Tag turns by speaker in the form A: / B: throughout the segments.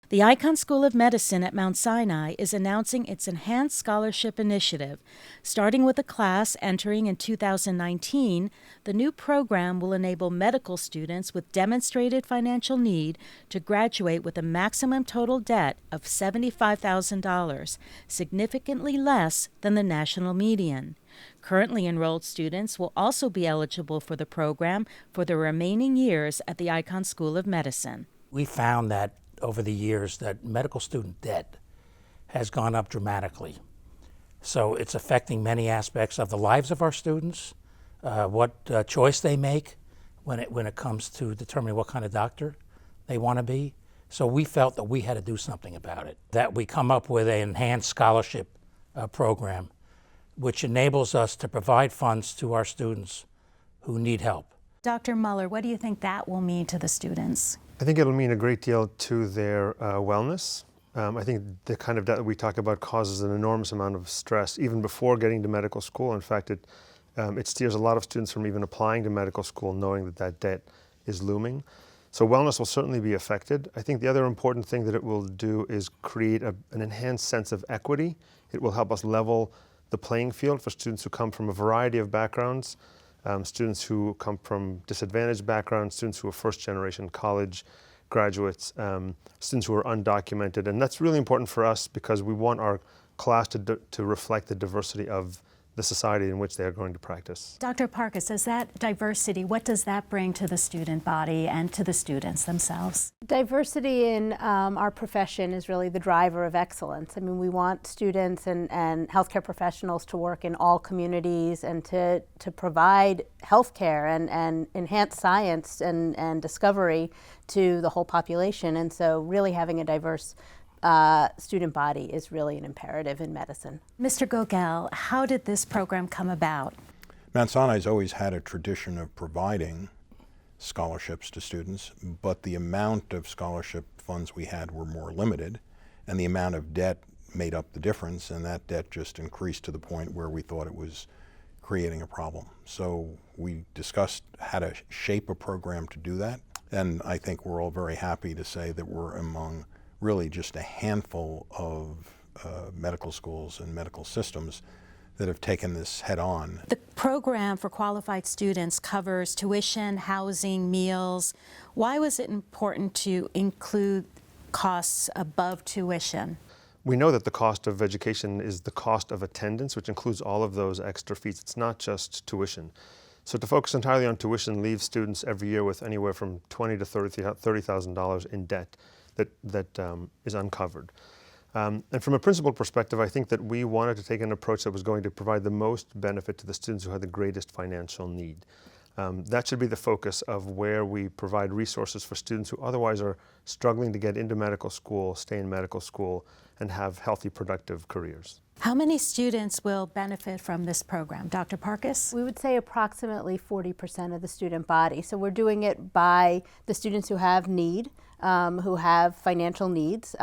A: The Icahn School of Medicine at Mount Sinai is announcing its Enhanced Scholarship Initiative. Starting with a class entering in 2019, the new program will enable medical students with demonstrated financial need to graduate with a maximum total debt of $75,000, significantly less than the national median. Currently enrolled students will also be eligible for the program for the remaining years at the Icahn School of Medicine.
B: We found that over the years that medical student debt has gone up dramatically. So it's affecting many aspects of the lives of our students, what choice they make when it comes to determining what kind of doctor they want to be. So we felt that we had to do something about it, that we come up with an enhanced scholarship program which enables us to provide funds to our students who need help.
A: Dr. Muller, what do you think that will mean to the students?
C: I think it'll mean a great deal to their wellness. I think the kind of debt that we talk about causes an enormous amount of stress even before getting to medical school. In fact, it steers a lot of students from even applying to medical school knowing that that debt is looming. So wellness will certainly be affected. I think the other important thing that it will do is create an enhanced sense of equity. It will help us level the playing field for students who come from a variety of backgrounds. Students who come from disadvantaged backgrounds, students who are first-generation college graduates, students who are undocumented. And that's really important for us because we want our class to reflect the diversity of the society in which they are going to practice.
A: Dr. Parkas, does that diversity, what does that bring to the student body and to the students themselves?
D: Diversity in our profession is really the driver of excellence. I mean, we want students and healthcare professionals to work in all communities and to provide healthcare and enhance science and discovery to the whole population. And so really having a diverse student body is really an imperative in medicine.
A: Mr. Gogel, how did this program come about?
E: Mount Sinai's always had a tradition of providing scholarships to students, but the amount of scholarship funds we had were more limited, and the amount of debt made up the difference, and that debt just increased to the point where we thought it was creating a problem. So we discussed how to shape a program to do that, and I think we're all very happy to say that we're among really just a handful of medical schools and medical systems that have taken this head on.
A: The program for qualified students covers tuition, housing, meals. Why was it important to include costs above tuition?
C: We know that the cost of education is the cost of attendance, which includes all of those extra fees. It's not just tuition. So to focus entirely on tuition leaves students every year with anywhere from $20,000 to $30,000 in debt that is uncovered. And from a principal perspective, I think that we wanted to take an approach that was going to provide the most benefit to the students who had the greatest financial need. That should be the focus of where we provide resources for students who otherwise are struggling to get into medical school, stay in medical school, and have healthy, productive careers.
A: How many students will benefit from this program? Dr. Parkas?
D: We would say approximately 40% of the student body. So we're doing it by the students who have need, who have financial needs.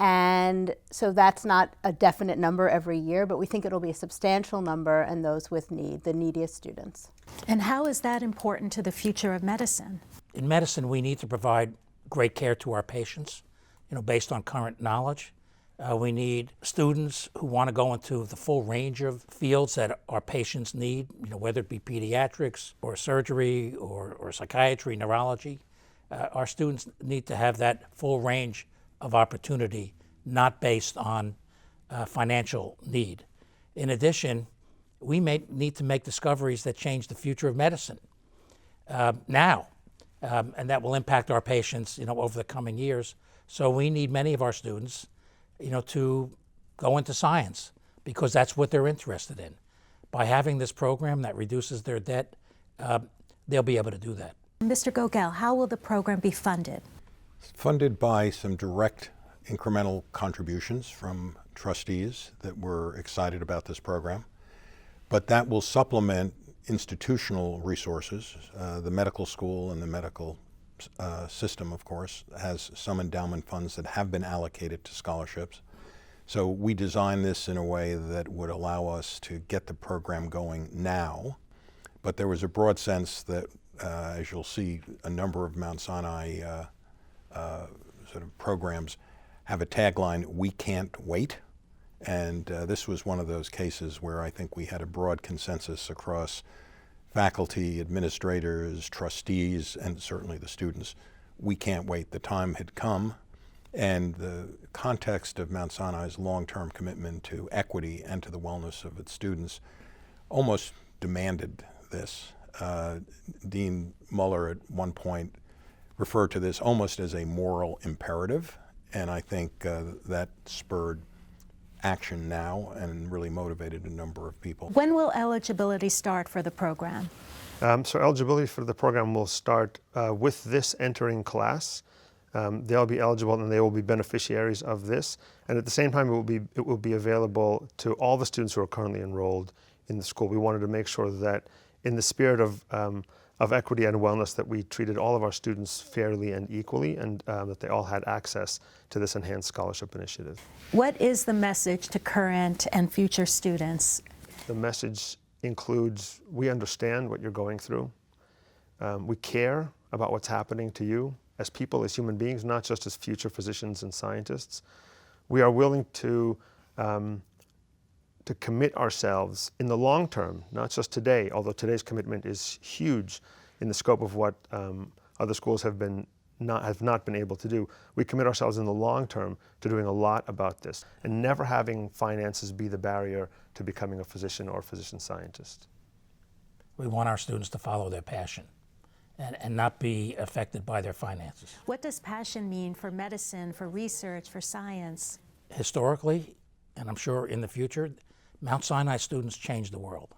D: And so that's not a definite number every year, but we think it'll be a substantial number and those with need, the neediest students.
A: And how is that important to the future of medicine?
B: In medicine, we need to provide great care to our patients, based on current knowledge. We need students who want to go into the full range of fields that our patients need, whether it be pediatrics or surgery or psychiatry, neurology. Our students need to have that full range of opportunity, not based on financial need. In addition, we may need to make discoveries that change the future of medicine now, and that will impact our patients, over the coming years. So we need many of our students, to go into science because that's what they're interested in. By having this program that reduces their debt, they'll be able to do that.
A: Mr. Gogel, how will the program be funded?
E: Funded by some direct incremental contributions from trustees that were excited about this program, but that will supplement institutional resources. The medical school and the medical system, of course, has some endowment funds that have been allocated to scholarships. So we designed this in a way that would allow us to get the program going now, but there was a broad sense that, as you'll see, a number of Mount Sinai sort of programs have a tagline, "We can't wait." And this was one of those cases where I think we had a broad consensus across faculty, administrators, trustees, and certainly the students. We can't wait. The time had come. And the context of Mount Sinai's long-term commitment to equity and to the wellness of its students almost demanded this. Dean Muller at one point referred to this almost as a moral imperative, and I think that spurred action now and really motivated a number of people.
A: When will eligibility start for the program?
C: So eligibility for the program will start with this entering class. They'll be eligible and they will be beneficiaries of this. And at the same time, it will be available to all the students who are currently enrolled in the school. We wanted to make sure that in the spirit of equity and wellness, that we treated all of our students fairly and equally, and that they all had access to this enhanced scholarship initiative.
A: What is the message to current and future students?
C: The message includes, we understand what you're going through. We care about what's happening to you as people, as human beings, not just as future physicians and scientists. We are willing to commit ourselves in the long term, not just today, although today's commitment is huge in the scope of what other schools have not been able to do. We commit ourselves in the long term to doing a lot about this and never having finances be the barrier to becoming a physician or a physician scientist.
B: We want our students to follow their passion and not be affected by their finances.
A: What does passion mean for medicine, for research, for science?
B: Historically, and I'm sure in the future, Mount Sinai students changed the world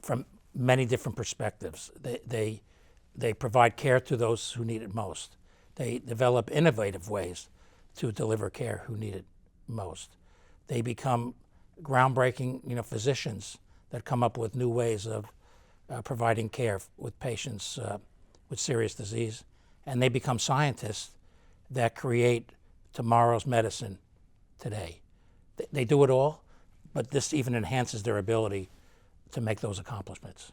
B: from many different perspectives. They provide care to those who need it most. They develop innovative ways to deliver care who need it most. They become groundbreaking, physicians that come up with new ways of providing care with patients with serious disease. And they become scientists that create tomorrow's medicine today. They do it all, but this even enhances their ability to make those accomplishments.